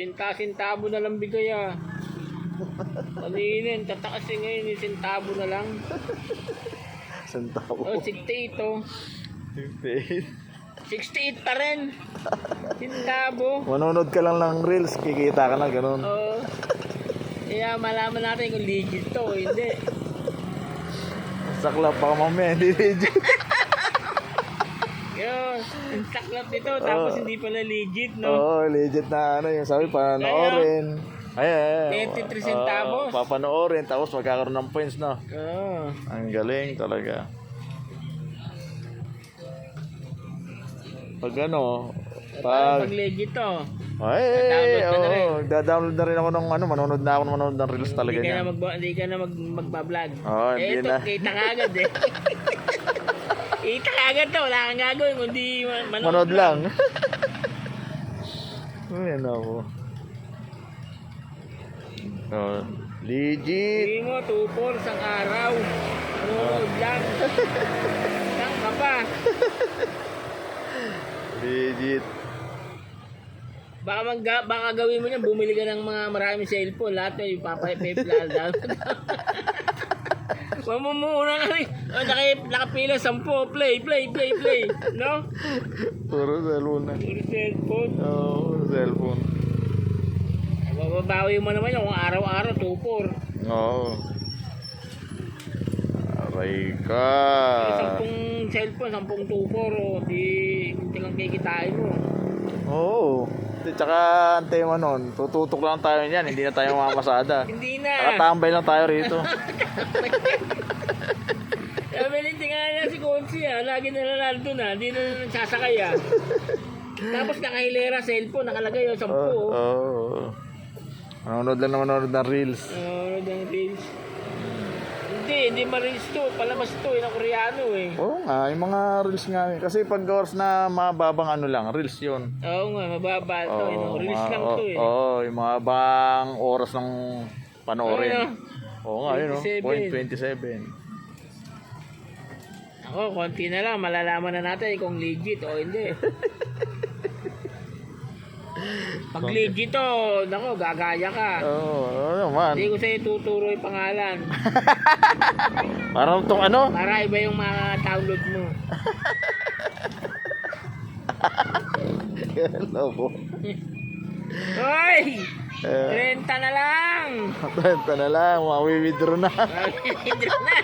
Sinta-sintabo na lang bigay ah. Kaninin, tataas eh ngayon, sintabo na lang. Centavo. Oh, 68 oh. 68 pa rin. Sintabo. Manonood ka lang ng reels, kikita ka na ganun. Oo. Kaya malaman natin kung legit to o hindi. Saklap baka mamaya, hindi legit. Yun, yung saklap nito, tapos hindi pala legit, no? Oo, legit na ano yung sabi, panoorin. Ay. 23 centavos. Papanoorin, tapos magkakaroon ng points, no? Oo. Ang galing talaga. Pag ano, Pag legit to. Download na rin ako ng ano, manonood ng reels talaga niya. Hindi ka na magbablog. Hindi ito, na. kita ka agad eh. Kita ka agad to, wala kang gagawin kundi Manood lang. Ayan ako. Legit. Hindi mo, 2-4 isang araw. Manood lang. Saan ka pa? Legit. Baka gawin mo niyan, bumili ka ng mga maraming cellphone, lahat yun, ipapay-pay-plal down. Mamumuna ka rin. Nakapila 10, play. No? Puro cellphone na. Puro cellphone. Oo, cellphone. Mababawi mo naman yung kung araw-araw, 2-4. Oo. Aray ka. 10 cellphone, 10 2-4, o di lang kikitain mo. Oo. Tsaka antay mo nun, tututok lang tayo niyan, hindi na tayo mamasada. Hindi na. Nakatambay lang tayo rito. Hindi nga yan si Consi lagi na nanalo na, hindi na nagsasakay Tapos nakahilera cellphone, nakalagay yung 10. Oo. Manonood lang naman ng reels. Manonood ng reels. Hindi ma-reels to, palabas to, yung Koreano eh. Oo nga, yung mga reels nga. Kasi pag oras na mababang ano lang, reels yun. Oo nga, mababa to, reels lang to eh. Oo, yung mga bang oras ng panoorin. Oo nga, yun 0.27. Ako, konti na lang, malalaman na natin kung legit o hindi. Pag legit to, nako, gagaya ka. Oo, naman. Hindi ko sa'yo tuturo yung pangalan. Parang tong ano? Para iba yung mga download mo. Hello po. Hoy! 30 na lang! 30 na lang, mawi-withdraw na. Withdraw na.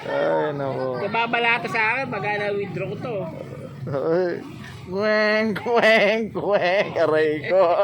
Ay, nako. Kababalata sa akin pag na-withdraw ko to. Ay, kweng, aray ko.